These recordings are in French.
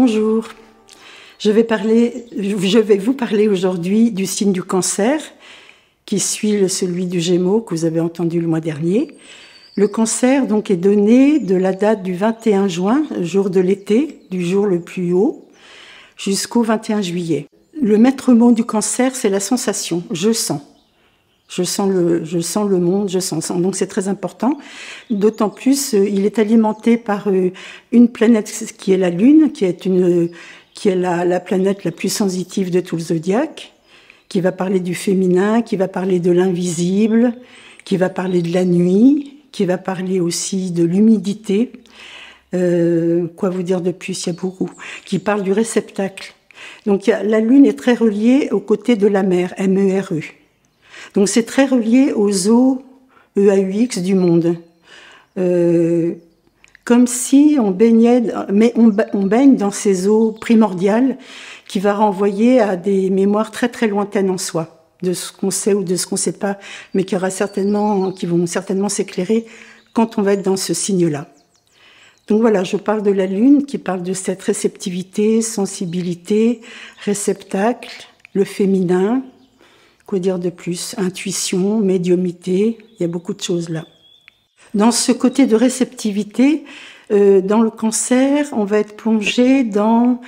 Bonjour, je vais vous parler aujourd'hui du signe du Cancer, qui suit celui du Gémeaux que vous avez entendu le mois dernier. Le Cancer donc est donné de la date du 21 juin, jour de l'été, du jour le plus haut, jusqu'au 21 juillet. Le maître mot du Cancer, c'est la sensation, je sens. Je sens le monde, je sens. Donc c'est très important. D'autant plus, il est alimenté par une planète qui est la Lune, qui est la planète la plus sensitive de tout le zodiaque, qui va parler du féminin, qui va parler de l'invisible, qui va parler de la nuit, qui va parler aussi de l'humidité. Quoi vous dire de plus? Il y a beaucoup. Qui parle du réceptacle. Donc la Lune est très reliée aux côtés de la mer, MERE. Donc c'est très relié aux eaux EAUX du monde. Comme si on baignait, mais on baigne dans ces eaux primordiales qui va renvoyer à des mémoires très très lointaines en soi, de ce qu'on sait ou de ce qu'on ne sait pas, mais qui vont certainement s'éclairer quand on va être dans ce signe-là. Donc voilà, je parle de la Lune qui parle de cette réceptivité, sensibilité, réceptacle, le féminin. Quoi dire de plus? Intuition, médiumité, il y a beaucoup de choses là. Dans ce côté de réceptivité, dans le Cancer, on va être plongé dans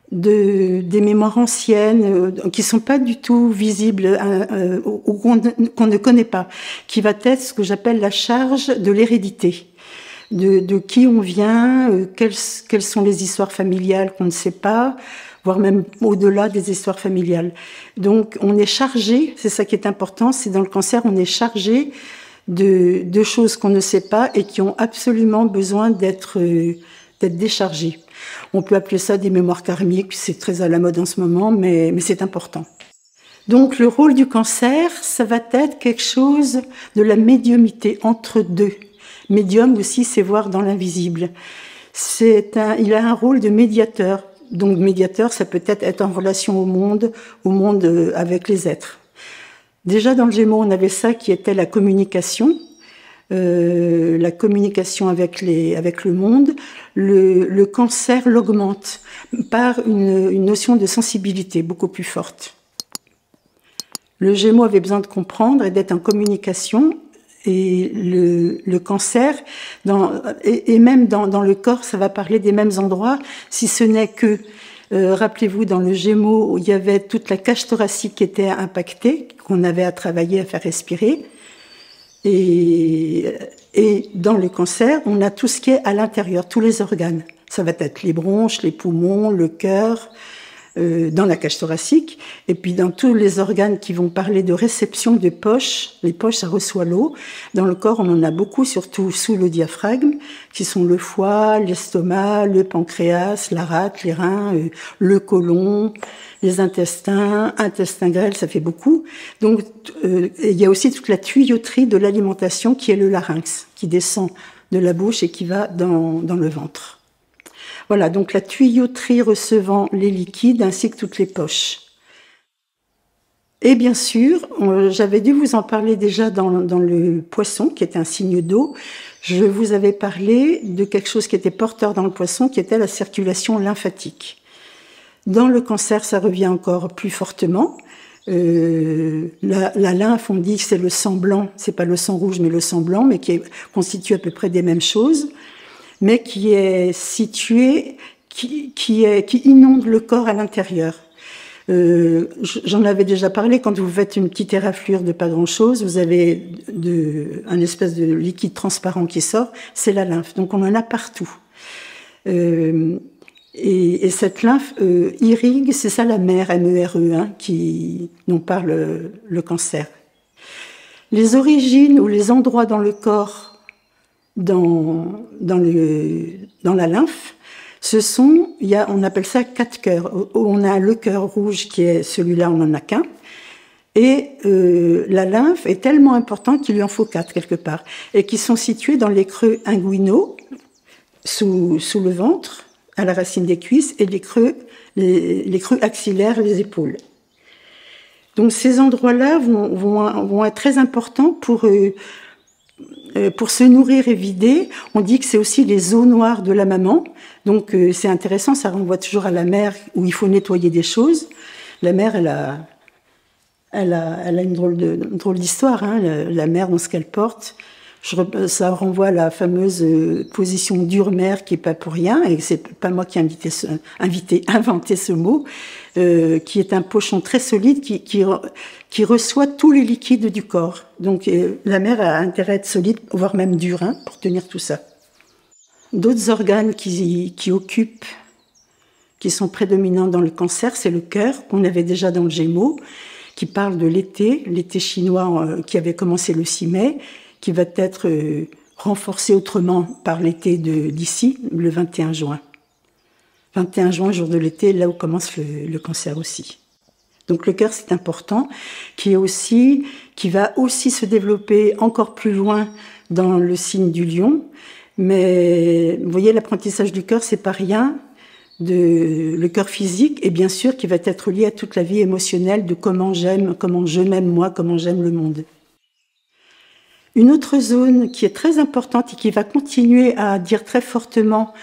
des mémoires anciennes qui sont pas du tout visibles ou qu'on ne connaît pas, qui va être ce que j'appelle la charge de l'hérédité. De qui on vient, quelles sont les histoires familiales qu'on ne sait pas, voire même au-delà des histoires familiales. Donc on est chargé, c'est ça qui est important, c'est dans le Cancer, on est chargé de choses qu'on ne sait pas et qui ont absolument besoin d'être déchargées. On peut appeler ça des mémoires karmiques, c'est très à la mode en ce moment, mais c'est important. Donc le rôle du Cancer, ça va être quelque chose de la médiumité entre deux. Médium aussi, c'est voir dans l'invisible. Il a un rôle de médiateur. Donc médiateur, ça peut être en relation au monde avec les êtres. Déjà dans le Gémeaux, on avait ça qui était la communication avec le monde. Le Cancer l'augmente par une notion de sensibilité beaucoup plus forte. Le Gémeaux avait besoin de comprendre et d'être en communication. Et le Cancer, et même dans le corps, ça va parler des mêmes endroits, si ce n'est que, rappelez-vous, dans le Gémeaux, il y avait toute la cage thoracique qui était impactée, qu'on avait à travailler, à faire respirer. Et dans le Cancer, on a tout ce qui est à l'intérieur, tous les organes. Ça va être les bronches, les poumons, le cœur, dans la cage thoracique, et puis dans tous les organes qui vont parler de réception de poches. Les poches, ça reçoit l'eau. Dans le corps, on en a beaucoup, surtout sous le diaphragme, qui sont le foie, l'estomac, le pancréas, la rate, les reins, le côlon, les intestins grêle, ça fait beaucoup. Donc, il y a aussi toute la tuyauterie de l'alimentation qui est le larynx, qui descend de la bouche et qui va dans le ventre. Voilà, donc la tuyauterie recevant les liquides ainsi que toutes les poches. Et bien sûr, j'avais dû vous en parler déjà dans le Poisson, qui est un signe d'eau. Je vous avais parlé de quelque chose qui était porteur dans le Poisson, qui était la circulation lymphatique. Dans le Cancer, ça revient encore plus fortement. La lymphe, on dit que c'est le sang blanc, c'est pas le sang rouge, mais le sang blanc, mais qui constitue à peu près des mêmes choses, mais qui est situé, qui inonde le corps à l'intérieur. J'en avais déjà parlé, quand vous faites une petite éraflure de pas grand-chose, vous avez un espèce de liquide transparent qui sort, c'est la lymphe. Donc on en a partout. Et cette lymphe irrigue, c'est ça la mère, MERE, dont parle le Cancer. Les origines ou les endroits dans le corps dans la lymphe, on appelle ça 4 cœurs. On a le cœur rouge qui est celui-là, on n'en a qu'un. Et la lymphe est tellement importante qu'il lui en faut 4 quelque part. Et qui sont situés dans les creux inguinaux, sous le ventre, à la racine des cuisses, et les creux axillaires, les épaules. Donc ces endroits-là vont être très importants pour pour se nourrir et vider, on dit que c'est aussi les eaux noires de la maman. Donc c'est intéressant, ça renvoie toujours à la mère où il faut nettoyer des choses. La mère, elle a une drôle d'histoire, hein, la mère dans ce qu'elle porte. Ça renvoie à la fameuse position dure-mère qui est pas pour rien, et c'est pas moi qui ai inventé ce mot, qui est un pochon très solide qui reçoit tous les liquides du corps. Donc la mère a intérêt à être solide, voire même dure, hein, pour tenir tout ça. D'autres organes qui sont prédominants dans le cancer, c'est le cœur, qu'on avait déjà dans le Gémeaux, qui parle de l'été chinois qui avait commencé le 6 mai, qui va être renforcé autrement par l'été d'ici, le 21 juin. 21 juin, jour de l'été, là où commence le cancer aussi. Donc le cœur, c'est important, qui va aussi se développer encore plus loin dans le signe du lion. Mais vous voyez, l'apprentissage du cœur, c'est pas rien. Le cœur physique, et bien sûr qui va être lié à toute la vie émotionnelle de comment je m'aime moi, comment j'aime le monde. Une autre zone qui est très importante et qui va continuer à dire très fortement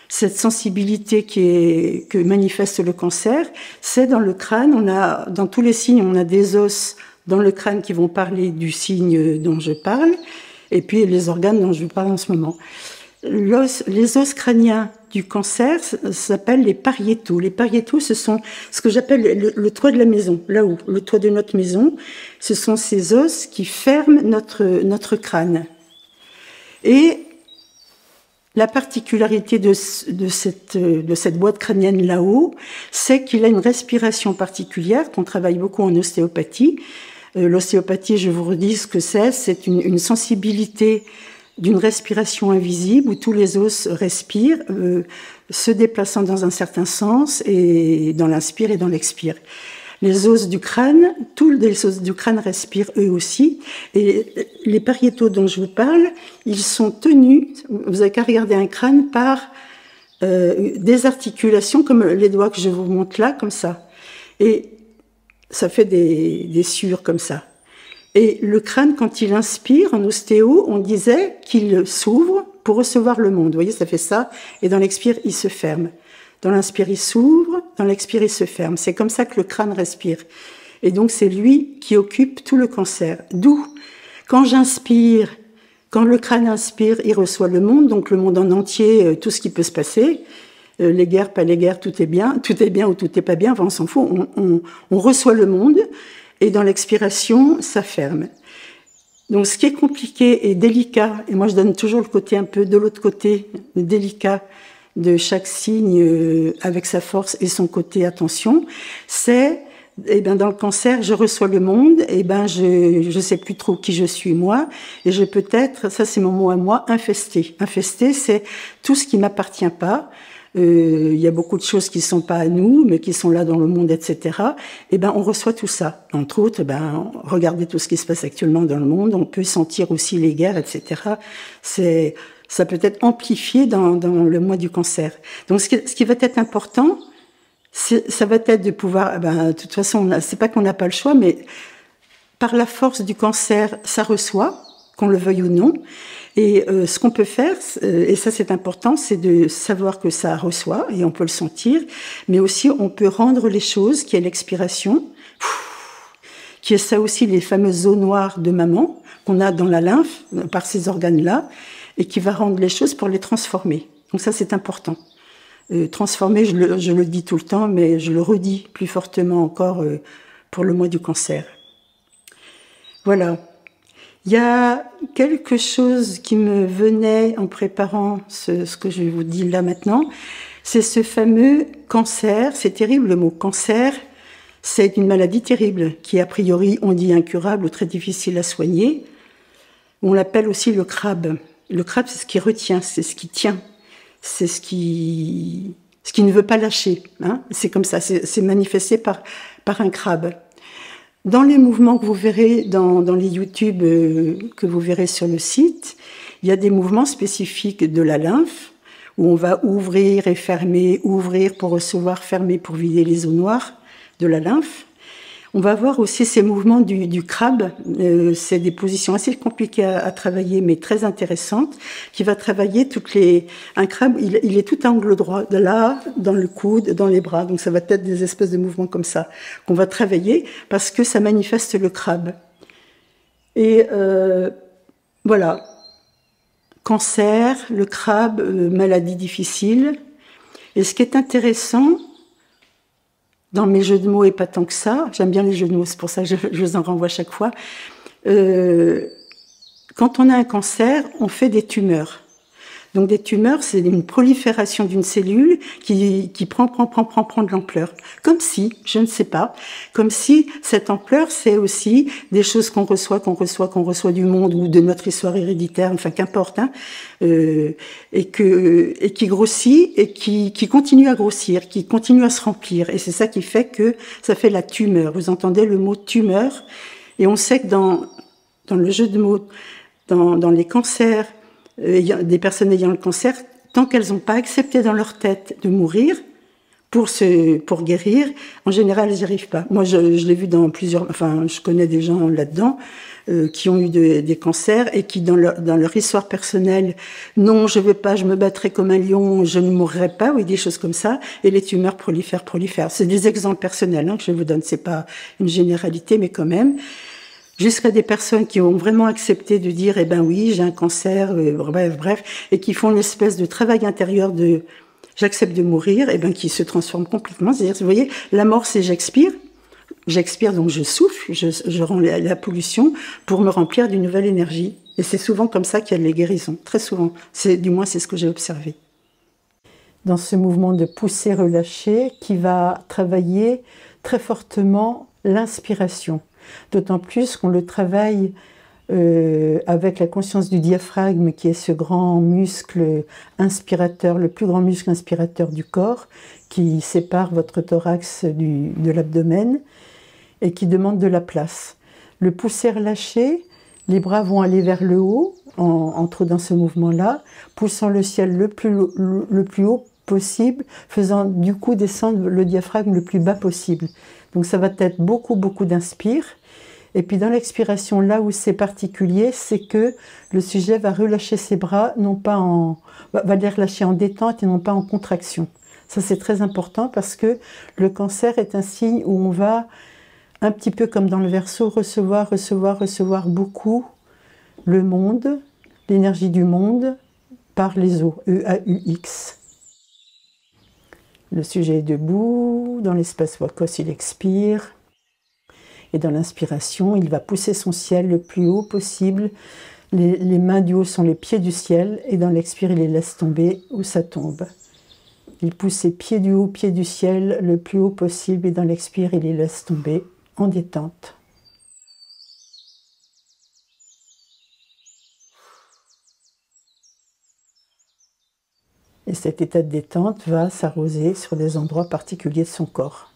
cette sensibilité que manifeste le cancer, c'est dans le crâne. Dans tous les signes, on a des os dans le crâne qui vont parler du signe dont je parle, et puis les organes dont je vous parle en ce moment. Les os crâniens du cancer s'appellent les pariétaux. Les pariétaux, ce sont ce que j'appelle le toit de la maison, là-haut, le toit de notre maison. Ce sont ces os qui ferment notre crâne. Et la particularité de cette boîte crânienne là-haut, c'est qu'il a une respiration particulière, qu'on travaille beaucoup en ostéopathie. L'ostéopathie, je vous redis ce que c'est une sensibilité d'une respiration invisible où tous les os respirent, se déplaçant dans un certain sens, et dans l'inspire et dans l'expire. Les os du crâne, tous les os du crâne respirent eux aussi, et les pariétaux dont je vous parle, ils sont tenus, vous n'avez qu'à regarder un crâne, par des articulations comme les doigts que je vous montre là, comme ça. Et ça fait des sciures comme ça. Et le crâne, quand il inspire, en ostéo, on disait qu'il s'ouvre pour recevoir le monde. Vous voyez, ça fait ça. Et dans l'expire, il se ferme. Dans l'inspire, il s'ouvre. Dans l'expire, il se ferme. C'est comme ça que le crâne respire. Et donc, c'est lui qui occupe tout le cancer. D'où, quand j'inspire, quand le crâne inspire, il reçoit le monde, donc le monde en entier, tout ce qui peut se passer. Les guerres, pas les guerres, tout est bien ou tout est pas bien, enfin, on s'en fout. On reçoit le monde. Et dans l'expiration, ça ferme. Donc ce qui est compliqué et délicat, et moi je donne toujours le côté un peu de l'autre côté, délicat de chaque signe avec sa force et son côté attention, c'est, dans le cancer, je reçois le monde, je sais plus trop qui je suis moi, et je peux être, ça c'est mon mot à moi, infesté. Infesté, c'est tout ce qui m'appartient pas. Il y a beaucoup de choses qui sont pas à nous, mais qui sont là dans le monde, etc. On reçoit tout ça. Entre autres, regardez tout ce qui se passe actuellement dans le monde. On peut sentir aussi les guerres, etc. Ça peut être amplifié dans le mois du cancer. Donc, ce qui va être important, ça va être de pouvoir, de toute façon, c'est pas qu'on n'a pas le choix, mais par la force du cancer, ça reçoit, qu'on le veuille ou non. Et ce qu'on peut faire, et ça c'est important, c'est de savoir que ça reçoit, et on peut le sentir, mais aussi on peut rendre les choses, qui est l'expiration, qui est ça aussi les fameuses eaux noires de maman, qu'on a dans la lymphe, par ces organes-là, et qui va rendre les choses pour les transformer. Donc ça c'est important. Transformer, je le dis tout le temps, mais je le redis plus fortement encore pour le mois du cancer. Voilà. Il y a quelque chose qui me venait en préparant ce que je vous dis là maintenant, c'est ce fameux cancer. C'est terrible le mot cancer, c'est une maladie terrible qui a priori on dit incurable ou très difficile à soigner. On l'appelle aussi le crabe. Le crabe, c'est ce qui retient, c'est ce qui tient, c'est ce qui ne veut pas lâcher. Hein. C'est comme ça, c'est manifesté par un crabe. Dans les mouvements que vous verrez dans les YouTube que vous verrez sur le site, il y a des mouvements spécifiques de la lymphe où on va ouvrir et fermer, ouvrir pour recevoir, fermer pour vider les eaux noires de la lymphe. On va voir aussi ces mouvements du crabe. C'est des positions assez compliquées à travailler, mais très intéressantes, qui va travailler un crabe, il est tout à angle droit, de là, dans le coude, dans les bras. Donc ça va être des espèces de mouvements comme ça qu'on va travailler parce que ça manifeste le crabe. Et voilà. Cancer, le crabe, maladie difficile. Et ce qui est intéressant dans mes jeux de mots, et pas tant que ça, j'aime bien les jeux de mots, c'est pour ça que je vous en renvoie chaque fois, quand on a un cancer, on fait des tumeurs. Donc des tumeurs, c'est une prolifération d'une cellule qui prend de l'ampleur. Comme si, je ne sais pas, comme si cette ampleur, c'est aussi des choses qu'on reçoit du monde ou de notre histoire héréditaire, enfin qu'importe, hein, et qui grossit et qui continue à grossir, qui continue à se remplir. Et c'est ça qui fait que ça fait la tumeur. Vous entendez le mot tumeur, et on sait que dans le jeu de mots, dans les cancers, des personnes ayant le cancer, tant qu'elles n'ont pas accepté dans leur tête de mourir pour guérir, en général, elles n'y arrivent pas. Moi, je l'ai vu dans je connais des gens là-dedans qui ont eu des cancers et qui, dans leur histoire personnelle, non, je vais pas, je me battrai comme un lion, je ne mourrai pas, oui, des choses comme ça, et les tumeurs prolifèrent. C'est des exemples personnels que je vous donne, c'est pas une généralité, mais quand même. Jusqu'à des personnes qui ont vraiment accepté de dire, eh ben oui, j'ai un cancer, bref, et qui font une espèce de travail intérieur de j'accepte de mourir, et ben qui se transforme complètement. C'est-à-dire, vous voyez, la mort, c'est j'expire, donc je souffle, je rends la pollution pour me remplir d'une nouvelle énergie. Et c'est souvent comme ça qu'il y a les guérisons, très souvent. Du moins, c'est ce que j'ai observé. Dans ce mouvement de pousser-relâcher qui va travailler très fortement l'inspiration. D'autant plus qu'on le travaille avec la conscience du diaphragme, qui est ce grand muscle inspirateur, le plus grand muscle inspirateur du corps, qui sépare votre thorax de l'abdomen et qui demande de la place. Le pousser-relâcher, les bras vont aller vers le haut, entre dans ce mouvement-là, poussant le ciel le plus haut possible, faisant du coup descendre le diaphragme le plus bas possible. Donc ça va être beaucoup d'inspire. Et puis dans l'expiration, là où c'est particulier, c'est que le sujet va relâcher ses bras, va les relâcher en détente et non pas en contraction. Ça c'est très important parce que le cancer est un signe où on va, un petit peu comme dans le Verseau, recevoir beaucoup le monde, l'énergie du monde, par les os, E-A-U-X. Le sujet est debout, dans l'espace Wakos, il expire. Et dans l'inspiration, il va pousser son ciel le plus haut possible. Les mains du haut sont les pieds du ciel. Et dans l'expire, il les laisse tomber où ça tombe. Il pousse ses pieds du haut, pieds du ciel, le plus haut possible. Et dans l'expire, il les laisse tomber en détente. Et cet état de détente va s'arroser sur des endroits particuliers de son corps.